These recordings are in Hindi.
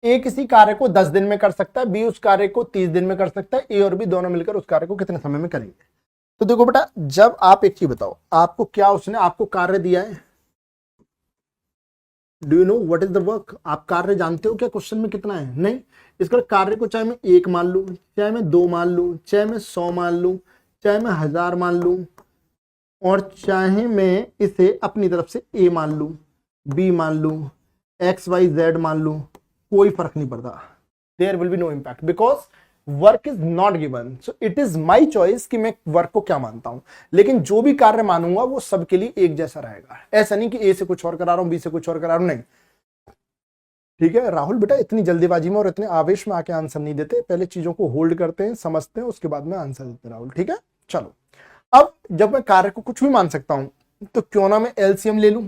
ए किसी कार्य को 10 दिन में कर सकता है, बी उस कार्य को 30 दिन में कर सकता है, ए और बी दोनों मिलकर उस कार्य को कितने समय में करेंगे। तो देखो बेटा, जब आप एक चीज बताओ, आपको क्या उसने आपको कार्य दिया है, do you know what is the work, आप कार्य जानते हो क्या क्वेश्चन में कितना है? नहीं। इसका कार्य को चाहे मैं 1 मान लूं, चाहे मैं 2 मान लूं, चाहे मैं 100 मान लूं, चाहे मैं 1000 मान लूं, और चाहे मैं इसे अपनी तरफ से ए मान लूं, बी मान लूं, एक्स वाई जेड मान लूं, कोई फर्क नहीं पड़ता। There will be no impact because work is not given. So it is my choice कि मैं वर्क को क्या मानता हूं, लेकिन जो भी कार्य मानूंगा वो सबके लिए एक जैसा रहेगा। ऐसा नहीं कि ए से कुछ और करा रहा हूं, बी से कुछ और करा रहा हूं, नहीं। ठीक है राहुल बेटा, इतनी जल्दीबाजी में और इतने आवेश में आके आंसर नहीं देते, पहले चीजों को होल्ड करते हैं, समझते हैं, उसके बाद में आंसर देते हैं राहुल। ठीक है चलो, अब जब मैं कार्य को कुछ भी मान सकता हूं तो क्यों ना मैं एलसीएम ले लूं।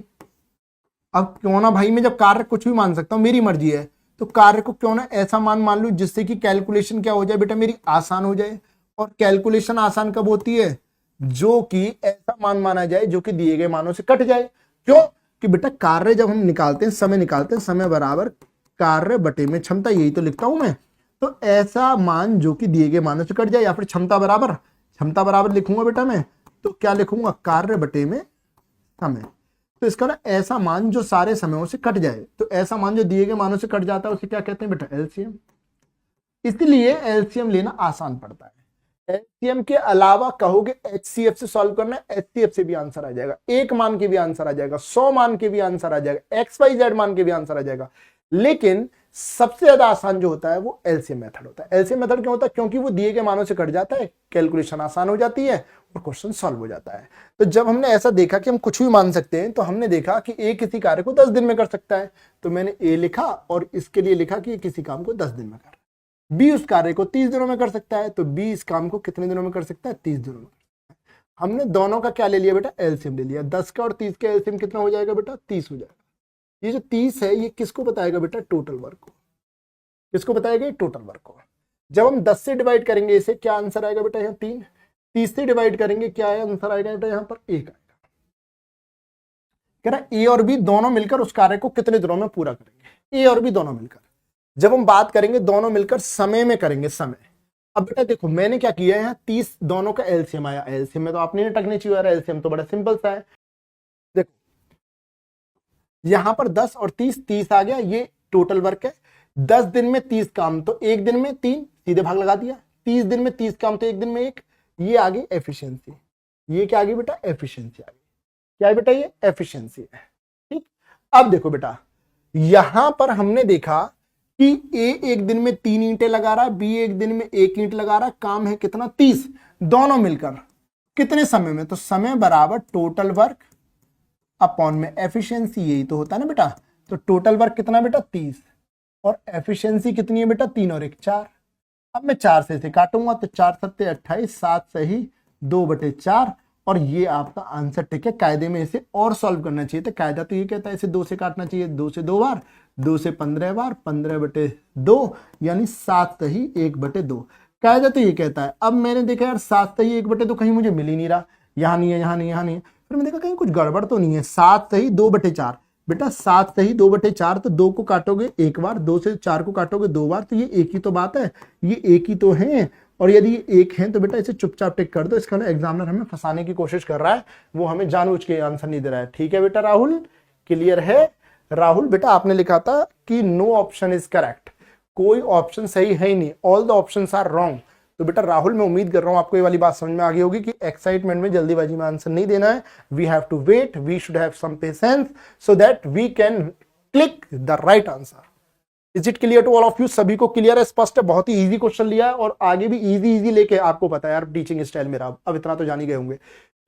अब क्यों ना भाई, मैं जब कार्य कुछ भी मान सकता हूं, मेरी मर्जी है, तो कार्य को क्यों ना ऐसा मान लूं जिससे कि कैलकुलेशन क्या हो जाए बेटा, मेरी आसान हो जाए। और कैलकुलेशन आसान कब होती है? जो कि ऐसा मान माना जाए जो कि दिए गए मानों से कट जाए। क्यों? कि बेटा कार्य जब हम निकालते हैं, समय निकालते हैं, समय बराबर कार्य बटे में क्षमता, यही तो लिखता हूं मैं। तो ऐसा मान जो कि दिए गए मानों से कट जाए, या फिर क्षमता बराबर लिखूंगा बेटा मैं, तो क्या लिखूंगा, कार्य बटे में समय। तो इसका ना ऐसा मान जो सारे समयों से कट जाए, तो ऐसा मान जो दिए गए मानों से कट जाता है उसे क्या कहते हैं बेटा, एलसीएम। इसलिए एलसीएम लेना आसान पड़ता है। एलसीएम के अलावा कहोगे एचसीएफ से सॉल्व करना है, एचसीएफ से भी आंसर आ जाएगा, 1 मान के भी आंसर आ जाएगा, 100 मान के भी आंसर आ जाएगा, एक्स वाई जेड मान के भी आंसर आ जाएगा। लेकिन सबसे ज्यादा आसान जो होता है वो एलसीएम मेथड होता है। एलसीएम मेथड क्यों होता है? क्योंकि वो दिए गए मानों से कट जाता है, कैलकुलेशन आसान हो जाती है और क्वेश्चन सॉल्व हो जाता है। तो जब हमने ऐसा देखा कि हम कुछ भी मान सकते हैं, तो हमने देखा कि ए किसी कार्य को 10 दिन में कर सकता है, तो मैंने ए लिखा और इसके लिए लिखा कि किसी काम को 10 दिन में कर। बी उस कार्य को 30 दिनों में कर सकता है, तो बी इस काम को कितने दिनों में कर सकता है, 30 दिनों में। हमने दोनों का क्या ले लिया बेटा, एलसीएम ले लिया। 10 का और 30 का एलसीएम कितना हो जाएगा बेटा, 30 हो जाएगा। ये जो 30 है ये किसको बताएगा बेटा, टोटल वर्क को। किसको बताएगा, टोटल वर्क को। जब हम 10 से डिवाइड करेंगे इसे, क्या आंसर आएगा बेटा, यहाँ 3। 30 से डिवाइड करेंगे, क्या आंसर आएगा बेटा, यहाँ पर 1 आएगा। कह रहा ए और बी दोनों मिलकर उस कार्य को कितने दिनों में पूरा करेंगे, ए और बी दोनों मिलकर। जब हम बात करेंगे दोनों मिलकर समय में करेंगे, समय। अब बेटा देखो मैंने क्या किया है, 30 दोनों का एलसीएम आया, एलसीएम में तो आपने टकने चाहिए, एलसीएम तो बड़ा सिंपल सा है। देखो यहां पर 10 और 30 आ गया, ये टोटल वर्क है। 10 दिन में 30 काम, तो एक दिन में 3, सीधे भाग लगा दिया। 30 दिन में 30 काम, तो एक दिन में 1। ये आ गई एफिशिएंसी। ये क्या आ गई बेटा, एफिशिएंसी आ गई। क्या है बेटा, ये एफिशिएंसी है। ठीक, अब देखो बेटा, यहां पर हमने देखा कि ए एक दिन में 3 ईंटें लगा रहा है, बी एक दिन में 1 ईंट लगा रहा है, काम है कितना, 30। दोनों मिलकर कितने समय में, तो समय बराबर टोटल वर्क अपॉन में एफिशिएंसी, यही तो होता है ना बेटा। तो टोटल वर्क कितना बेटा, 30, और एफिशिएंसी कितनी है बेटा, 3 और 1 4। अब मैं 4 से इसे काटूंगा, तो 4 सत्ते 28, 7 सही 2/4, और ये आपका आंसर। ठीक है, कायदे में इसे और सॉल्व करना चाहिए, तो कायदा तो ये कहता है इसे 2 से काटना चाहिए, 2 से 2 बार, 2 से 15 बार, 15/2, यानी 7 सही 1/2। कायदा तो ये कहता है। अब मैंने देखा यार 7 सही 1/2 कहीं मुझे मिल ही नहीं रहा, यहाँ नहीं है, यहाँ नहीं है, यहाँ नहीं है। फिर मैंने देखा कहीं कुछ गड़बड़ तो नहीं है। 7 सही 2/4 बेटा, 7 सही 2/4, तो 2 को काटोगे 1 बार, 2 से 4 को काटोगे 2 बार, तो ये एक ही तो बात है, ये एक ही तो है। और यदि ये एक है तो बेटा इसे चुपचाप टिक कर दो। इसका ना एग्जामिनर हमें फंसाने की कोशिश कर रहा है, वो हमें जानबूझ के आंसर नहीं दे रहा है। ठीक है बेटा राहुल, क्लियर है? राहुल बेटा आपने लिखा था कि नो ऑप्शन इज करेक्ट, कोई ऑप्शन सही है ही नहीं, all the options are wrong. तो बेटा राहुल मैं उम्मीद कर रहा हूं आपको ये वाली बात समझ में आ गई होगी कि एक्साइटमेंट में जल्दीबाजी में आंसर नहीं देना है। We have to wait, we should have some patience so that we can click the right answer. Is it clear to all of you? सभी को क्लियर है, स्पष्ट है? बहुत ही इजी क्वेश्चन लिया है और आगे भी इजी लेके, आपको पता है यार टीचिंग स्टाइल मेरा, अब इतना तो जान ही गए होंगे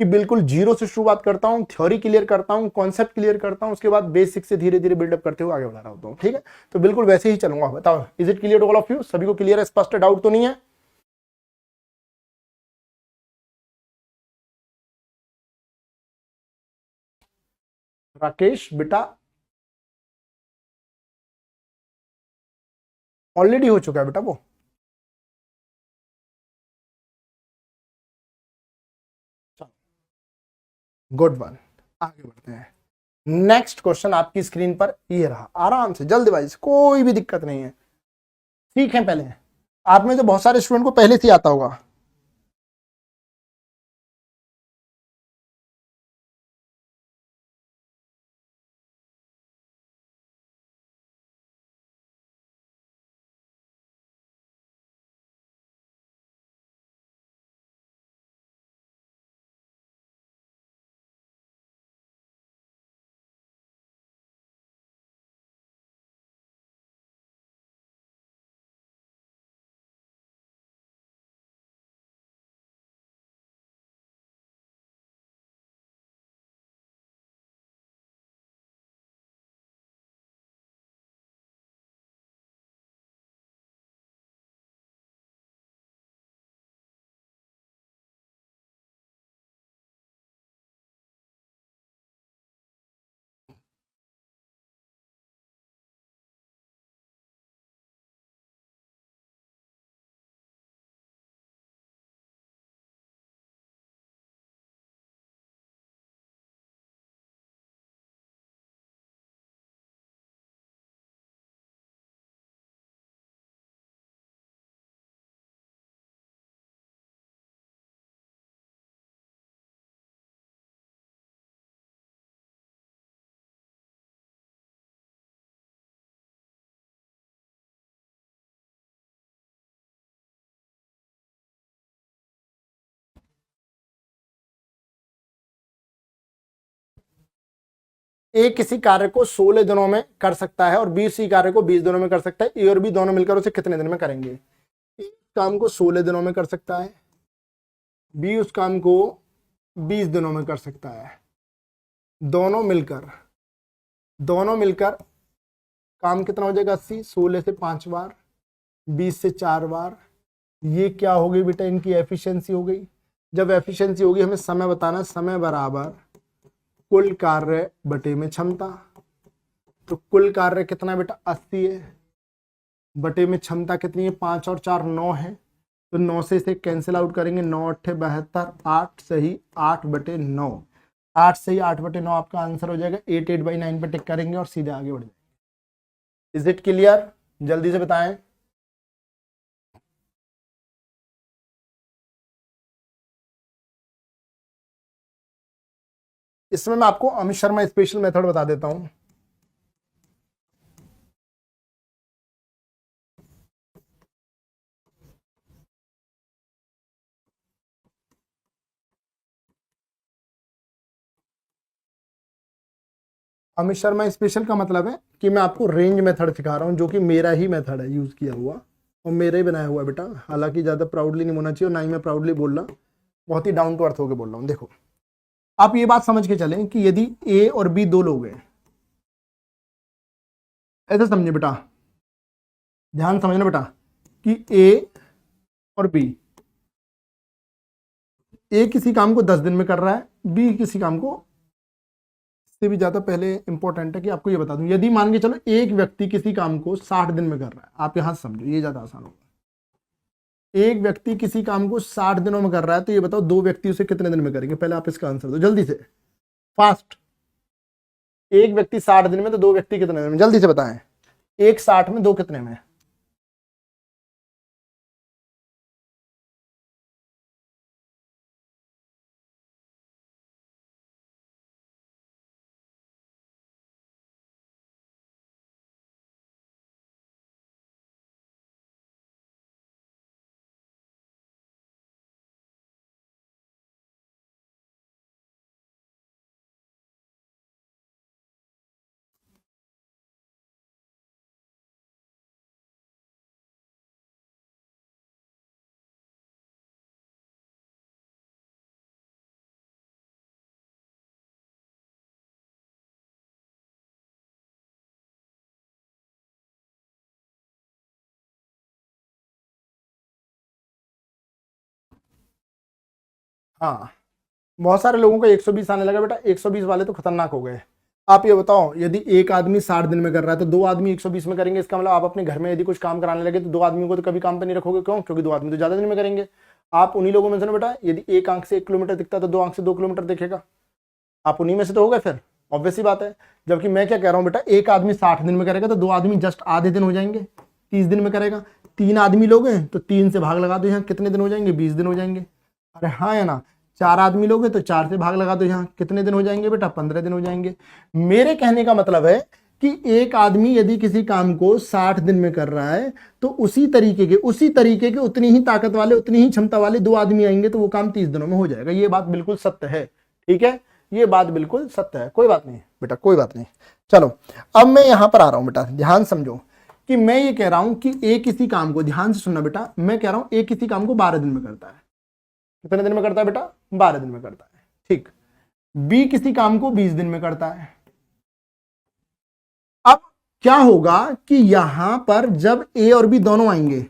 कि बिल्कुल जीरो से शुरुआत करता हूं, थ्योरी क्लियर करता हूं, कॉन्सेप्ट क्लियर करता हूं, उसके बाद बेसिक से धीरे धीरे बिल्डअप करते हुए आगे बढ़ा रहा होता हूं। ठीक है, तो बिल्कुल वैसे ही चलूंगा। बताओ is it clear to all of you? सभी को क्लियर है, स्पष्ट है, डाउट तो नहीं है? राकेश बेटा ऑलरेडी हो चुका है बेटा वो। गुड वन, आगे बढ़ते हैं। नेक्स्ट क्वेश्चन आपकी स्क्रीन पर ये रहा, आराम से जल्दबाजी से, कोई भी दिक्कत नहीं है। सीखें पहले। आप में से बहुत सारे स्टूडेंट को पहले से आता होगा। ए किसी कार्य को 16 दिनों में कर सकता है और बी उसी कार्य को 20 दिनों में कर सकता है। ए और बी दोनों मिलकर उसे कितने दिन में करेंगे? ए काम को 16 दिनों में कर सकता है, बी उस काम को 20 दिनों में कर सकता है। दोनों मिलकर काम कितना हो जाएगा? 80। 16 से 5 बार, 20 से 4 बार। ये क्या हो गई बेटा? इनकी एफिशिएंसी हो गई। जब एफिशिएंसी होगी हमें समय बताना, समय बराबर कुल कार्य बटे में क्षमता। तो कुल कार्य कितना बेटा? 80 है, बटे में क्षमता कितनी है? 5 और 4 9 है। तो 9 से इसे कैंसिल आउट करेंगे, 9 8 72, 8 सही 8/9। 8 सही 8/9 आपका आंसर हो जाएगा। 8 8/9 पे टिक करेंगे और सीधे आगे बढ़ जाएंगे। Is it clear? जल्दी से बताएं। इसमें मैं आपको अमित शर्मा स्पेशल मेथड बता देता हूं। अमित शर्मा स्पेशल का मतलब है कि मैं आपको रेंज मेथड सिखा रहा हूं, जो कि मेरा ही मेथड है यूज किया हुआ और मेरा ही बनाया हुआ बेटा। हालांकि ज्यादा प्राउडली नहीं होना चाहिए और ना ही मैं प्राउडली बोल रहा, बहुत ही डाउन टू अर्थ होकर बोल रहा हूं। देखो आप ये बात समझ के चलें कि यदि ए और बी दो लोग हैं, ऐसे समझे बेटा, ध्यान समझना बेटा, कि ए और बी, ए किसी काम को 10 दिन में कर रहा है, बी किसी काम को से भी ज्यादा। पहले इंपॉर्टेंट है कि आपको ये बता दूं, यदि मान के चलो एक व्यक्ति किसी काम को 60 दिन में कर रहा है, आप यहां समझो ये ज्यादा आसान होगा। एक व्यक्ति किसी काम को 60 दिनों में कर रहा है, तो ये बताओ दो व्यक्ति उसे कितने दिन में करेंगे? पहले आप इसका आंसर दो जल्दी से, फास्ट। एक व्यक्ति 60 दिन में, तो दो व्यक्ति कितने दिन में? जल्दी से बताएं। एक 60 में, दो कितने में? हाँ, बहुत सारे लोगों को 120 आने लगा बेटा। 120 वाले तो खतरनाक हो गए। आप ये बताओ, यदि एक आदमी 60 दिन में कर रहा है, तो दो आदमी 120 में करेंगे। इसका मतलब आप अपने घर में यदि कुछ काम कराने लगे, तो दो आदमियों को तो कभी काम पे नहीं रखोगे। क्यों? क्योंकि दो आदमी तो ज्यादा दिन में करेंगे। आप उन्हीं लोगों में से ना बेटा, यदि एक आंख से 1 किलोमीटर दिखता है, तो दो आंख से 2 किलोमीटर दिखेगा। आप उन्हीं में से तो हो गए फिर, ऑब्वियस सी बात है। जबकि मैं क्या कह रहा हूँ बेटा, एक आदमी 60 दिन में करेगा, तो दो आदमी जस्ट आधे दिन हो जाएंगे। 30 दिन में करेगा। 3 आदमी लोग हैं तो 3 से भाग लगा दो, यहाँ कितने दिन हो जाएंगे, 20 दिन हो जाएंगे। अरे हाँ या ना, 4 आदमी लोग हैं तो 4 से भाग लगा दो, यहाँ कितने दिन हो जाएंगे बेटा, 15 दिन हो जाएंगे। मेरे कहने का मतलब है कि एक आदमी यदि किसी काम को 60 दिन में कर रहा है तो उसी तरीके के उतनी ही ताकत वाले, उतनी ही क्षमता वाले 2 आदमी आएंगे तो वो काम 30 दिनों में हो जाएगा। ये बात बिल्कुल सत्य है, ठीक है, ये बात बिल्कुल सत्य है, कोई बात नहीं बेटा, कोई बात नहीं। चलो अब मैं यहां पर आ रहा हूं बेटा, ध्यान समझो कि मैं ये कह रहा हूं कि एक किसी काम को, ध्यान से सुनना बेटा, मैं कह रहा हूं एक किसी काम को 12 दिन में करता है। कितने दिन में करता है बेटा, 12 दिन में करता है, ठीक। बी किसी काम को 20 दिन में करता है। अब क्या होगा कि यहां पर जब ए और बी दोनों आएंगे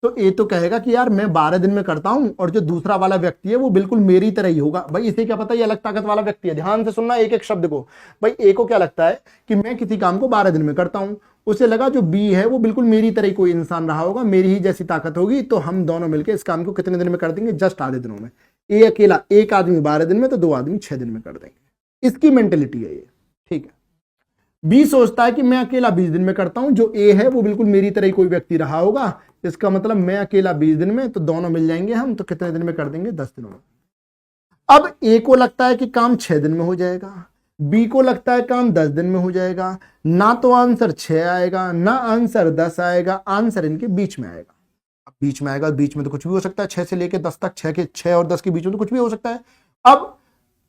तो ए तो कहेगा कि यार मैं 12 दिन में करता हूं, और जो दूसरा वाला व्यक्ति है वो बिल्कुल मेरी तरह ही होगा। भाई इसे क्या पता ये अलग ताकत वाला व्यक्ति है, ध्यान से सुनना एक एक शब्द को। भाई ए को क्या लगता है कि मैं किसी काम को 12 दिन में करता हूं, उसे लगा जो बी है वो बिल्कुल मेरी तरह कोई इंसान रहा होगा, मेरी ही जैसी ताकत होगी, तो हम दोनों मिलकर इस काम को कितने दिन में कर देंगे, जस्ट आधे दिनों में। ए अकेला, एक आदमी 12 दिन में तो 2 आदमी 6 दिन में कर देंगे। इसकी मेंटेलिटी है ये, ठीक है। बी सोचता है कि मैं अकेला 20 दिन में करता हूं, जो ए है वो बिल्कुल मेरी तरह ही कोई व्यक्ति रहा होगा, इसका मतलब मैं अकेला 20 दिन में, तो दोनों मिल जाएंगे हम, तो कितने दिन में कर देंगे, 10 दिनों में। अब ए को लगता है कि काम 6 दिन में हो जाएगा, बी को लगता है काम 10 दिन में हो जाएगा। ना तो आंसर 6 आएगा, ना आंसर 10 आएगा, आंसर इनके बीच में आएगा। अब बीच में आएगा, बीच में तो कुछ भी हो सकता है, 6 से लेकर 10 तक, 6 और 10 के बीच में तो कुछ भी हो सकता है। अब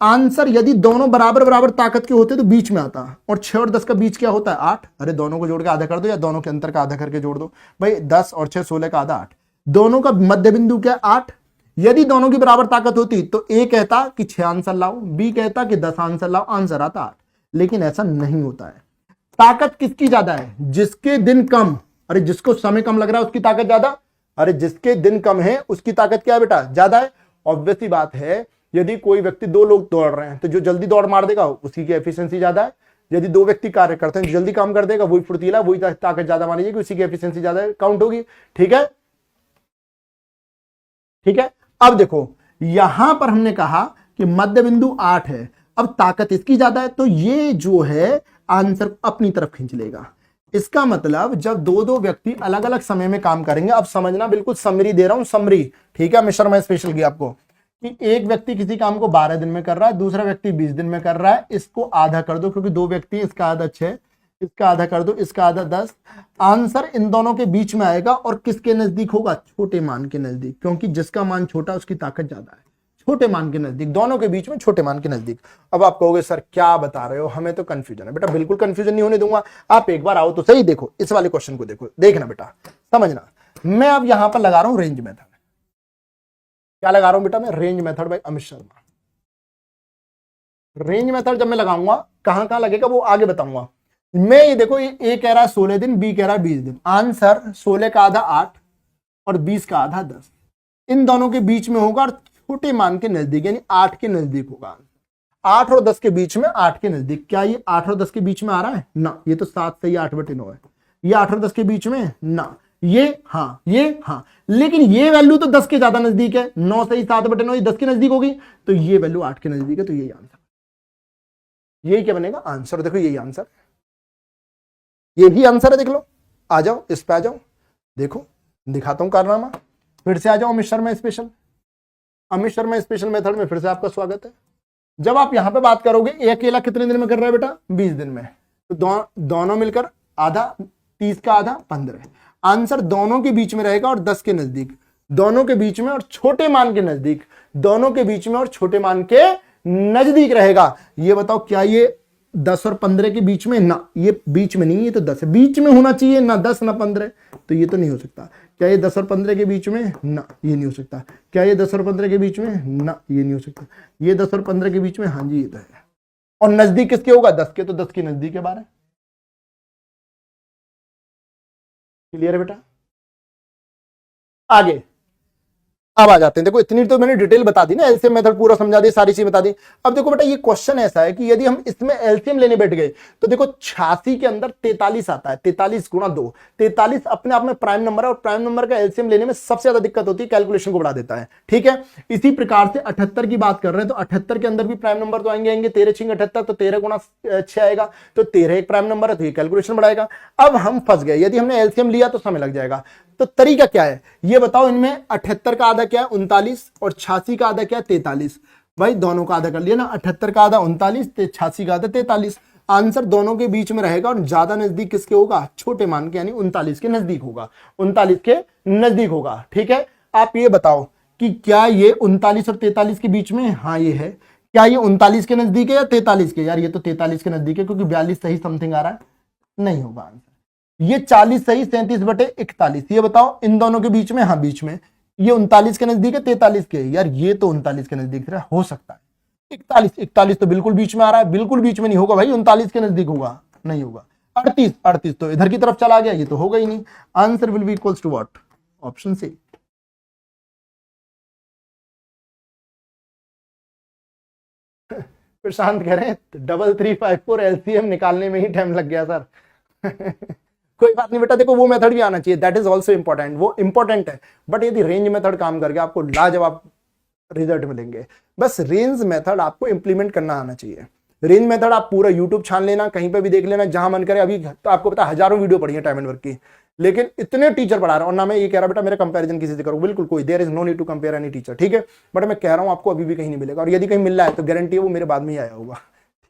आंसर यदि दोनों बराबर बराबर ताकत के होते तो बीच में आता, और 6 और 10 का बीच क्या होता है, 8। अरे दोनों को जोड़ के आधा कर दो, या दोनों के अंतर का आधा करके जोड़ दो। भाई 10 और 6 16 का आधा 8, दोनों का मध्य बिंदु क्या 8। यदि दोनों की बराबर ताकत होती तो ए कहता कि 6 आंसर लाओ, बी कहता कि 10 आंसर लाओ, आंसर आता 8। लेकिन ऐसा नहीं होता है। ताकत किसकी ज्यादा है, जिसके दिन कम। अरे जिसको समय कम लग रहा है उसकी ताकत ज्यादा, अरे जिसके दिन कम है उसकी ताकत क्या है बेटा, ज्यादा है। ऑब्वियस सी बात है, यदि कोई व्यक्ति 2 लोग दौड़ रहे हैं तो जो जल्दी दौड़ मार देगा उसकी की एफिशिएंसी ज्यादा है। यदि 2 व्यक्ति कार्य करते हैं जो जल्दी काम कर देगा वही फुर्तीला, वही ताकत ज्यादा मानी जाएगी, उसी की एफिशिएंसी ज्यादा काउंट होगी, ठीक है, ठीक है। अब देखो यहां पर हमने कहा कि मध्य बिंदु 8 है, अब ताकत इसकी ज्यादा है, तो ये जो है आंसर अपनी तरफ खींच लेगा। इसका मतलब जब 2 व्यक्ति अलग अलग समय में काम करेंगे, अब समझना, बिल्कुल समरी दे रहा हूं, समरी, ठीक है, मिश्र में स्पेशल किया आपको, कि एक व्यक्ति किसी काम को 12 दिन में कर रहा है, दूसरा व्यक्ति 20 दिन में कर रहा है, इसको आधा कर दो, क्योंकि 2 व्यक्ति, इसका आधा 6, इसका आधा कर दो, इसका आधा 10। आंसर इन दोनों के बीच में आएगा, और किसके नजदीक होगा, छोटे मान के नजदीक, क्योंकि जिसका मान छोटा उसकी ताकत ज्यादा है, छोटे मान के नजदीक, दोनों के बीच में छोटे मान के नजदीक। अब आप कहोगे सर क्या बता रहे हो, हमें तो कंफ्यूजन है। बेटा बिल्कुल कंफ्यूजन नहीं होने दूंगा, आप एक बार आओ तो सही, देखो इस वाले क्वेश्चन को, देखो देखना बेटा, समझना। मैं अब यहां पर लगा रहा हूं रेंज मेथड। क्या लगा रहा हूं बेटा मैं, range method by Amit Sharma. Range method जब मैं लगाऊंगा, कहां कहां लगेगा वो आगे बताऊंगा। मैं ये देखो, ये ए कह रहा है 16 दिन, बी कह रहा है 20 दिन, आंसर 16 का आधा 8 और 20 का आधा 10, इन दोनों के बीच में होगा, और छोटे मान के नजदीक यानी 8 के नजदीक होगा। 8 और 10 के बीच में, 8 के नजदीक। क्या ये 8 और 10 के बीच में आ रहा है ना, ये तो 7 से ही 8/9 है। ये 8 और 10 के बीच में ना, ये हाँ, ये हाँ, लेकिन ये वैल्यू तो 10 के ज्यादा नजदीक है, 9 से ही 7/9, ये 10 के नजदीक होगी, तो ये वैल्यू 8 के नजदीक है, तो यही आंसर, यही क्या बनेगा आंसर। देखो यही आंसर, यही आंसर है, देख लो, आ जाओ इस पे आ जाओ, देखो दिखाता हूं कारनामा। फिर से आ जाओ Amit Sharma special, Amit Sharma special method में फिर से आपका स्वागत है। जब आप यहां पे बात करोगे, ए अकेला कितने दिन में कर रहा है बेटा, 20 दिन में, तो दोनों मिलकर आधा, 30 का आधा 15। आंसर दोनों के बीच में रहेगा और 10 के नजदीक, दोनों के बीच में और छोटे मान के नजदीक, दोनों के बीच में और छोटे मान के नजदीक रहेगा। ये बताओ क्या ये 10 और 15 के बीच में, ना ये बीच में नहीं, ये तो 10 है, बीच में होना चाहिए, ना 10 ना 15, तो ये तो नहीं हो सकता। क्या ये 10 और 15 के बीच में, ना ये नहीं हो सकता। क्या ये 10 और 15 के बीच में, ना ये नहीं हो सकता। ये 10 और 15 के बीच में, हाँ जी ये तो है। और नजदीक किसके होगा, 10 के, तो 10 के नजदीक है 12। क्लियर है बेटा, आगे अब आ जाते हैं, देखो इतनी तो मैंने डिटेल बता दी ना, एलसीएम मेथड पूरा समझा दी, सारी चीज बता दी। अब देखो बेटा ये क्वेश्चन ऐसा है कि यदि हम इसमें एलसीएम लेने बैठ गए तो देखो 86 के अंदर 43 आता है, 43 गुणा 2, 43 अपने आप में प्राइम नंबर है और प्राइम नंबर का एलसीएम लेने में सबसे ज्यादा दिक्कत होती है, कैलकुलेशन को बढ़ा देता है, ठीक है। इसी प्रकार से 78 की बात कर रहे हैं तो 78 के अंदर भी प्राइम नंबर तो आएंगे, 13 छिंग 78, तो 13 गुणा 6 आएगा, तो 13 एक प्राइम नंबर है, तो ये कैलकुलेशन बढ़ाएगा। अब हम फंस गए, यदि हमने एलसीएम लिया तो समय लग जाएगा। तो तरीका क्या है ये बताओ, इनमें 78 का आधा क्या है 39 और 86 का आधा क्या है 43। भाई दोनों का आधा कर लिया ना, 78 का आधा 39, 86 का आधा 43। आंसर दोनों के बीच में रहेगा और ज्यादा नजदीक किसके होगा, छोटे मान के, यानी 39 के नजदीक होगा, 39 के नजदीक होगा, ठीक है। आप ये बताओ कि क्या ये 39 और 43 के बीच में, हाँ ये है, क्या ये 39 के नजदीक है या 43 के, यार ये तो 43 के नजदीक है क्योंकि 42 सही समथिंग आ रहा है, नहीं होगा आंसर। ये 40 सही 37/41, ये बताओ इन दोनों के बीच में, हाँ बीच में, ये 39 के नजदीक है 43 के, यार ये तो 39 के नजदीक हो सकता है। 41 तो बिल्कुल बीच में आ रहा है, बिल्कुल बीच में नहीं होगा भाई, 39 के नजदीक होगा, नहीं होगा। 38 तो इधर की तरफ चला गया, ये तो होगा ही नहीं। Answer will be equals to what, option C. Prashant कह रहे हैं 3354 एलसीएम निकालने में ही टाइम लग गया सर। कोई बात नहीं बेटा, देखो वो मेथड भी आना चाहिए, दैट इज ऑल्सो इंपॉर्टेंट, वो इंपॉर्टेंट है, बट यदि रेंज मेथड काम करके आपको लाजवाब रिजल्ट मिलेंगे। बस रेंज मेथड आपको इंप्लीमेंट करना आना चाहिए। रेंज मेथड आप पूरा यूट्यूब छान लेना, कहीं पे भी देख लेना, जहां मन करे। अभी तो आपको पता हजारों वीडियो पड़ी है टाइम एंड वर्क की, लेकिन इतने टीचर पढ़ा रहा हूं, और ना मैं ये कह रहा बेटा मेरा कंपैरिजन किसी से करो, बिल्कुल कोई, there is no need to compare any teacher, ठीक है। बट मैं कह रहा हूं आपको अभी भी कहीं नहीं मिलेगा, और यदि कहीं मिल रहा है तो गारंटी है वो मेरे बाद में ही आया होगा,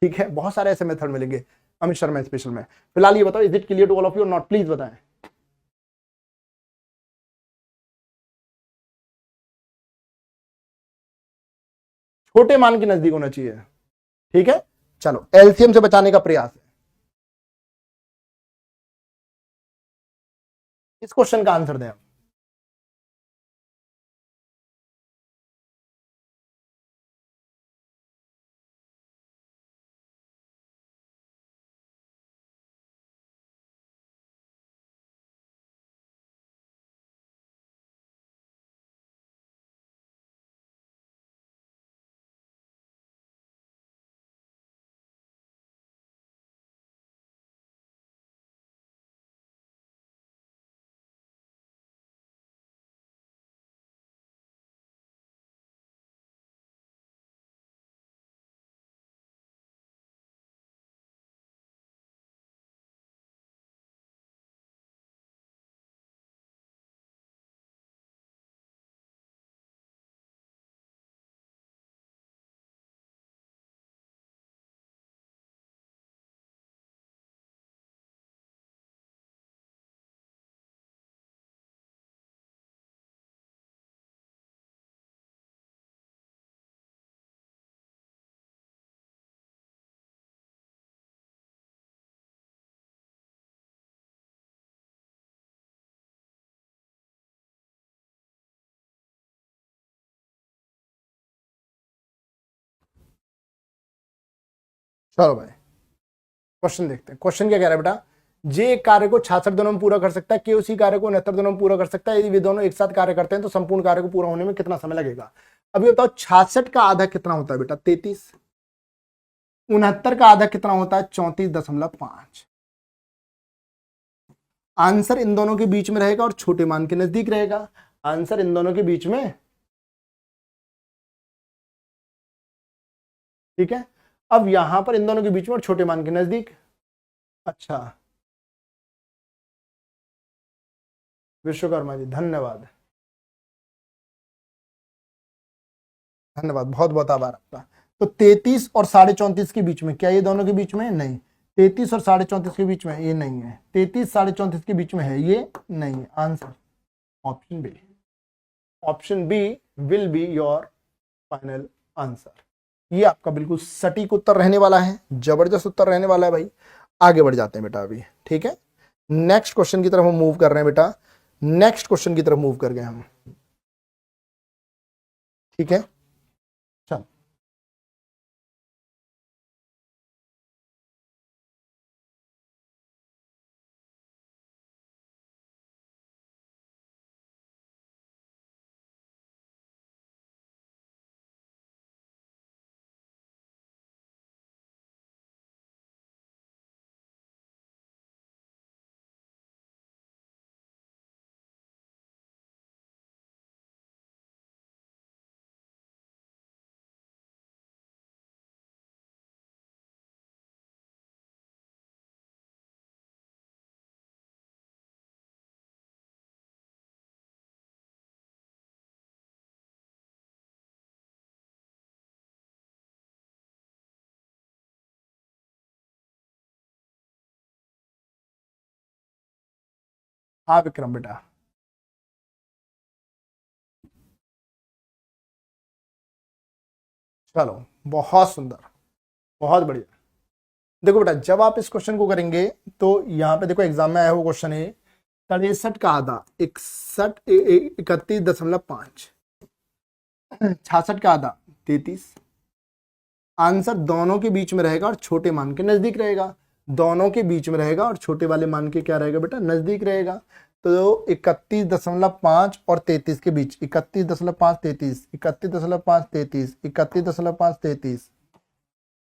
ठीक है। बहुत सारे ऐसे मेथड मिलेंगे अमित शर्मा स्पेशल में। फिलहाल ये बताओ, is it clear to all of you और नॉट, प्लीज बताएं। छोटे मान के नजदीक होना चाहिए, ठीक है। चलो एलसीएम से बचाने का प्रयास है, इस क्वेश्चन का आंसर दें। चलो भाई क्वेश्चन देखते हैं, क्वेश्चन क्या कह रहा है बेटा। जे एक कार्य को 66 दिनों में पूरा कर सकता है, के उसी कार्य को 69 दिनों में पूरा कर सकता है, यदि वे दोनों एक साथ कार्य करते हैं तो संपूर्ण कार्य को पूरा होने में कितना समय लगेगा। अब ये बताओ 66 का आधा कितना होता है बेटा 33, 69 का आधा कितना होता है 34.5। आंसर इन दोनों के बीच में रहेगा और छोटे मान के नजदीक रहेगा, आंसर इन दोनों के बीच में, ठीक है। अब यहां पर इन दोनों के बीच में और छोटे मान के नजदीक, अच्छा विश्वकर्मा जी धन्यवाद, धन्यवाद, बहुत बहुत आभार आपका। तो 33 और 34.5 के बीच में, क्या ये दोनों के बीच में, नहीं। 33 और 34.5 के बीच में ये नहीं है, 33 34.5 के बीच में है, ये नहीं है। Answer option B, option B will be your final answer. ये आपका बिल्कुल सटीक उत्तर रहने वाला है, जबरदस्त उत्तर रहने वाला है भाई। आगे बढ़ जाते हैं बेटा अभी, ठीक है। नेक्स्ट क्वेश्चन की तरफ हम मूव कर रहे हैं बेटा, नेक्स्ट क्वेश्चन की तरफ मूव कर गए हम, ठीक है। चल हाँ विक्रम बेटा, चलो बहुत सुंदर, बहुत बढ़िया। देखो बेटा, जब आप इस क्वेश्चन को करेंगे तो यहाँ पे देखो एग्जाम में आया हुआ क्वेश्चन है 63 का आधा 31.5, 66 का आधा 33। आंसर दोनों के बीच में रहेगा और छोटे मान के नजदीक रहेगा, दोनों के बीच में रहेगा और छोटे वाले मान के क्या रहेगा बेटा, नजदीक रहेगा। तो 31.5 और 33 के बीच, 31.5 33, 31.5 33, 31.5 33।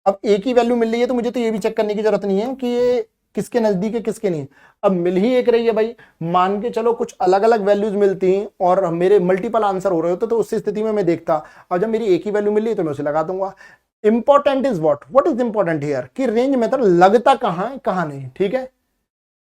अब एक ही वैल्यू मिल रही है तो मुझे तो ये भी चेक करने की जरूरत नहीं है कि ये किसके नजदीक है किसके नहीं। अब मिल ही एक रही है भाई, मान के चलो कुछ अलग अलग वैल्यूज मिलती हैं और मेरे मल्टीपल आंसर हो रहे होते तो उस स्थिति में मैं देखता, और जब मेरी एक ही वैल्यू मिल रही है तो मैं उसे लगा दूंगा। Important is what is important here, कि रेंज मेथड लगता कहां है कहां नहीं। ठीक है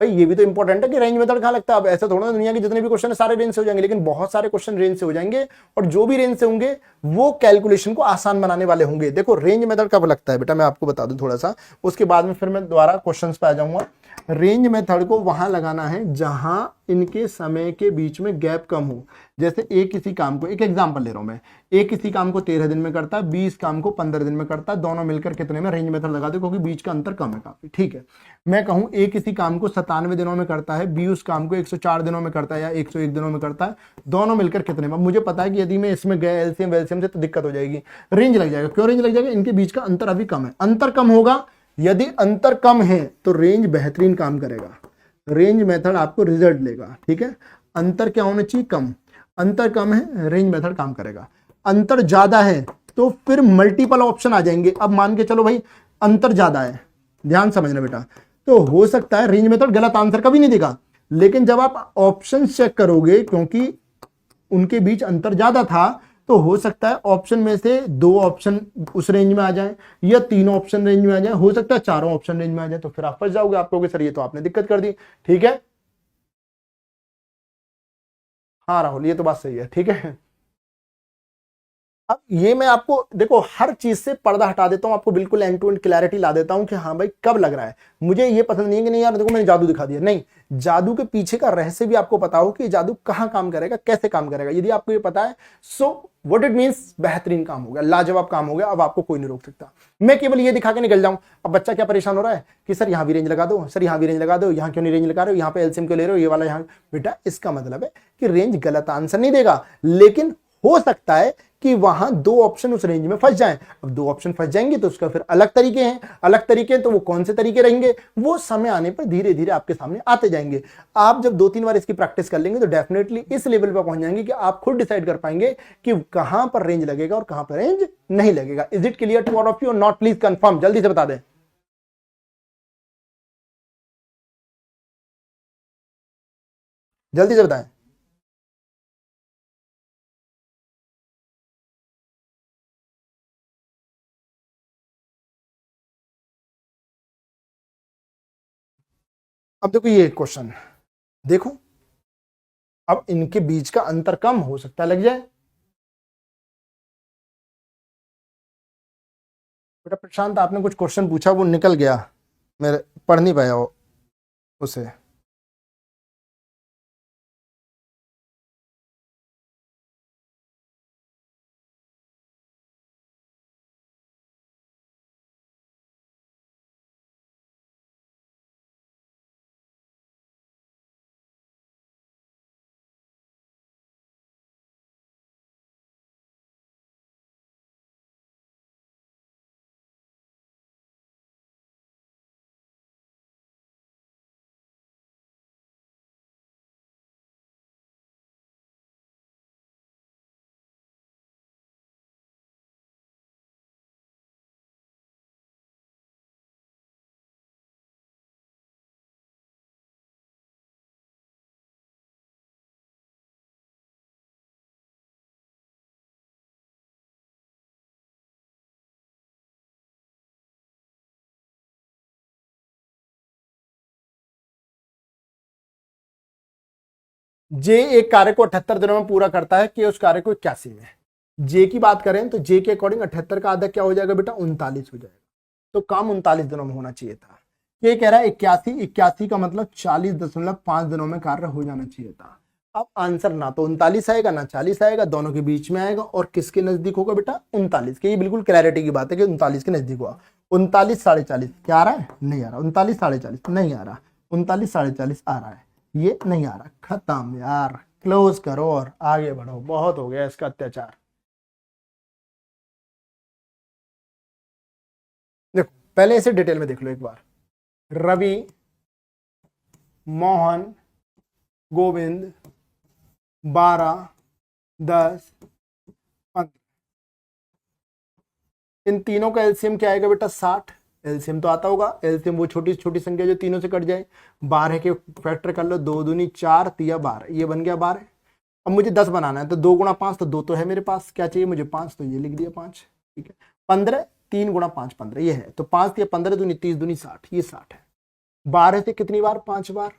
भाई, ये भी तो इंपॉर्टेंट है कि रेंज मेथड कहां लगता है। अब ऐसा थोड़ा ना दुनिया के जितने भी क्वेश्चन है सारे रेंज से हो जाएंगे, लेकिन बहुत सारे क्वेश्चन रेंज से हो जाएंगे और जो भी रेंज से होंगे वो कैलकुलेशन को आसान बनाने वाले होंगे। देखो रेंज मेथड कब लगता है बेटा, मैं आपको बता दूं थोड़ा सा, उसके बाद में फिर मैं दोबारा क्वेश्चंस पे आ जाऊंगा। रेंज मेथड को वहां लगाना है जहां इनके समय के बीच में गैप कम हो। जैसे एक किसी काम को, एक एग्जांपल ले रहा हूं मैं, एक किसी काम को 13 दिन में करता है, 20 काम को 15 दिन में करता है, दोनों मिलकर कितने में, रेंज मेथड लगा दो क्योंकि बीच का अंतर कम है काफी। ठीक है, मैं कहूं एक किसी काम को 97 दिनों में करता है, 20 उस काम को 104 दिनों में करता है या 101 दिनों में करता है, दोनों मिलकर कितने में। मुझे पता है कि यदि मैं इसमें गया एलसीएम वेलसीएम से तो दिक्कत हो जाएगी, रेंज लग जाएगा। क्यों रेंज लग जाएगा, इनके बीच का अंतर अभी कम है, अंतर कम होगा। यदि अंतर कम है तो रेंज बेहतरीन काम करेगा, रेंज मेथड आपको रिजल्ट लेगा। ठीक है, अंतर क्या होना चाहिए, कम। अंतर कम है, रेंज मेथड काम करेगा। अंतर ज्यादा है तो फिर मल्टीपल ऑप्शन आ जाएंगे। अब मान के चलो भाई अंतर ज्यादा है, ध्यान समझना बेटा, तो हो सकता है रेंज मेथड गलत आंसर कभी नहीं देगा, लेकिन जब आप ऑप्शन चेक करोगे क्योंकि उनके बीच अंतर ज्यादा था तो हो सकता है ऑप्शन में से 2 ऑप्शन उस रेंज में आ जाए या 3 ऑप्शन रेंज में आ जाए, हो सकता है 4 ऑप्शन रेंज में आ जाए, तो फिर आप फंस जाओगे, आप कहोगे सर ये तो आपने दिक्कत कर दी। ठीक है, हाँ राहुल ये तो बात सही है। ठीक है, अब ये मैं आपको देखो हर चीज से पर्दा हटा देता हूं, आपको बिल्कुल एंड टू एंड क्लैरिटी ला देता हूं कि हाँ भाई कब लग रहा है। मुझे ये पसंद नहीं है कि नहीं यार देखो मैंने जादू दिखा दिया, नहीं, जादू के पीछे का रहस्य भी आपको पता हो कि जादू कहां काम करेगा, कैसे काम करेगा। यदि आपको ये पता है सो व्हाट इट मींस, बेहतरीन काम हो गया, लाजवाब काम हो गया, अब आपको कोई नहीं रोक सकता। मैं केवल ये दिखा के निकल जाऊं। अब बच्चा क्या परेशान हो रहा है कि सर यहां भी रेंज लगा दो, सर यहां भी रेंज लगा दो, यहां क्यों नहीं रेंज लगा रहे हो, यहां पे एलसीएम क्यों ले रहे हो, ये वाला यहां। बेटा इसका मतलब है कि रेंज गलत आंसर नहीं देगा, लेकिन हो सकता है कि वहां 2 ऑप्शन उस रेंज में फंस जाएं। अब 2 ऑप्शन फंस जाएंगे तो उसका फिर अलग तरीके हैं, अलग तरीके हैं, तो वो कौन से तरीके रहेंगे वो समय आने पर धीरे धीरे आपके सामने आते जाएंगे। आप जब 2-3 बार इसकी प्रैक्टिस कर लेंगे तो डेफिनेटली इस लेवल पर पहुंच जाएंगे कि आप खुद डिसाइड कर पाएंगे कि कहां पर रेंज लगेगा और कहां पर रेंज नहीं लगेगा। Is it clear to all of you और नॉट, प्लीज कंफर्म, जल्दी से बता दें, जल्दी से बताएं। अब देखो ये क्वेश्चन देखो, अब इनके बीच का अंतर कम हो सकता है लग जाए। बेटा प्रशांत आपने कुछ क्वेश्चन पूछा वो निकल गया, मैं पढ़ नहीं पाया उसे। जे एक कार्य को 78 दिनों में पूरा करता है कि उस कार्य को 81 में। जे की बात करें तो जे के अकॉर्डिंग 78 का आधा क्या हो जाएगा बेटा, 39 हो जाएगा। तो काम 39 दिनों में होना चाहिए था। ये कह रहा है 81, 81 का मतलब 40.5 दिनों में कार्य हो जाना चाहिए था। अब आंसर ना तो 39 आएगा ना 40 आएगा, दोनों के बीच में आएगा। और किसके नजदीक होगा बेटा? 39 के। ये बिल्कुल क्लैरिटी की बात है कि 39 के नजदीक हुआ। 39 40.5 क्या आ रहा है? नहीं आ रहा। 39 40.5 नहीं आ रहा। 39 40.5 आ रहा है, ये नहीं आ रहा। खत्म यार, क्लोज करो और आगे बढ़ो, बहुत हो गया इसका अत्याचार। देखो पहले इसे डिटेल में देख लो एक बार। रवि, मोहन, गोविंद, 12, 10, 15, इन तीनों का एलसीएम क्या आएगा बेटा? 60। एलसीएम तो आता होगा। एलसीएम वो छोटी छोटी संख्या जो तीनों से कट जाए। 12 के फैक्टर कर लो, 2 दूनी 4 तिया 12, ये बन गया 12। अब मुझे 10 बनाना है, तो 2 गुणा 5, तो 2 तो है मेरे पास। क्या चाहिए मुझे? 5, तो ये लिख दिया 5। ठीक है। 15, 3 गुणा 5 15, ये है। तो 5 तिया 15 दूनी 30 दूनी 60, ये 60 है। 12 से कितनी बार? 5 बार।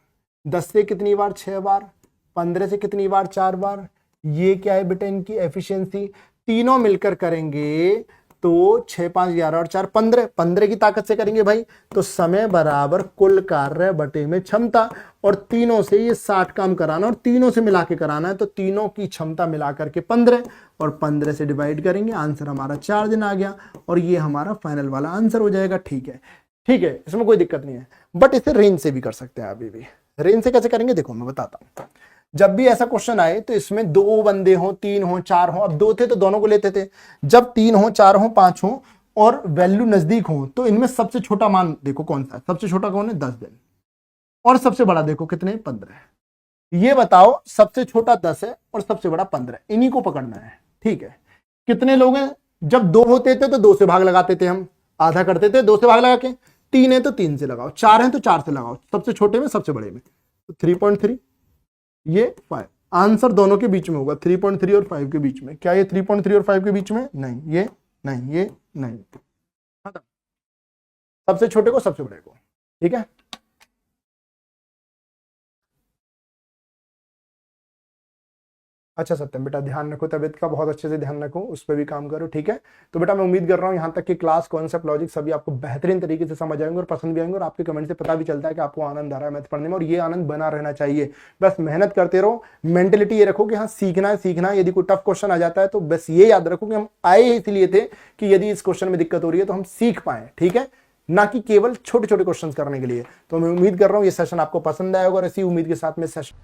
10 से कितनी बार? 6 बार। 15 से कितनी बार? 4 बार। ये क्या है बेटा? इनकी एफिशिएंसी। तीनों मिलकर करेंगे तो 6 5 11 और 4 15। 15 की ताकत से करेंगे भाई, तो समय बराबर कुल कार्य बटे में क्षमता। और तीनों से ये 60 काम कराना और तीनों से मिला के कराना है, तो तीनों की क्षमता मिला करके 15 और 15 से डिवाइड करेंगे। आंसर हमारा 4 दिन आ गया और ये हमारा फाइनल वाला आंसर हो जाएगा। ठीक है, ठीक है, इसमें कोई दिक्कत नहीं है। बट इसे रेंज से भी कर सकते हैं। अभी भी रेंज से कैसे करेंगे देखो मैं बताता हूं। जब भी ऐसा क्वेश्चन आए तो इसमें 2 बंदे हो, 3 हो, 4 हो। अब 2 थे तो दोनों को लेते थे। जब 3 हो, 4 हो, 5 हो और वैल्यू नजदीक हो, तो इनमें सबसे छोटा मान देखो कौन सा है। सबसे छोटा कौन है? 10 दिन। और सबसे बड़ा देखो कितने? 15। ये बताओ, सबसे छोटा 10 है और सबसे बड़ा 15, इन्हीं को पकड़ना है। ठीक है। कितने लोग हैं? जब 2 होते थे तो 2 से भाग लगाते थे, हम आधा करते थे 2 से भाग लगा के। 3 है तो 3 से लगाओ, 4 है तो 4 से लगाओ, सबसे छोटे में सबसे बड़े में। तो 3.3, ये 5। आंसर दोनों के बीच में होगा, 3.3 और 5 के बीच में। क्या ये 3.3 और 5 के बीच में? नहीं, ये नहीं, ये नहीं। सबसे छोटे को सबसे बड़े को। ठीक है। अच्छा सत्यम बेटा, ध्यान रखो तबियत का, बहुत अच्छे से ध्यान रखो, उस पर भी काम करो। ठीक है। तो बेटा मैं उम्मीद कर रहा हूँ यहाँ तक की क्लास, कॉन्सेप्ट, लॉजिक सभी आपको बेहतरीन तरीके से समझ आएंगे और पसंद भी आएंगे। और आपके कमेंट से पता भी चलता है कि आपको आनंद आ रहा है मैथ पढ़ने में, और ये आनंद बना रहना चाहिए। बस मेहनत करते रहो। मेंटेलिटी ये रखो कि हाँ सीखना है, सीखना है। यदि कोई टफ क्वेश्चन आ जाता है तो बस ये याद रखो कि हम आए इसलिए थे कि यदि इस क्वेश्चन में दिक्कत हो रही है तो हम सीख पाए। ठीक है, ना कि केवल छोटे छोटे क्वेश्चन करने के लिए। तो मैं उम्मीद कर रहा हूँ ये सेशन आपको पसंद आएगा और इसी उम्मीद के साथ में सेशन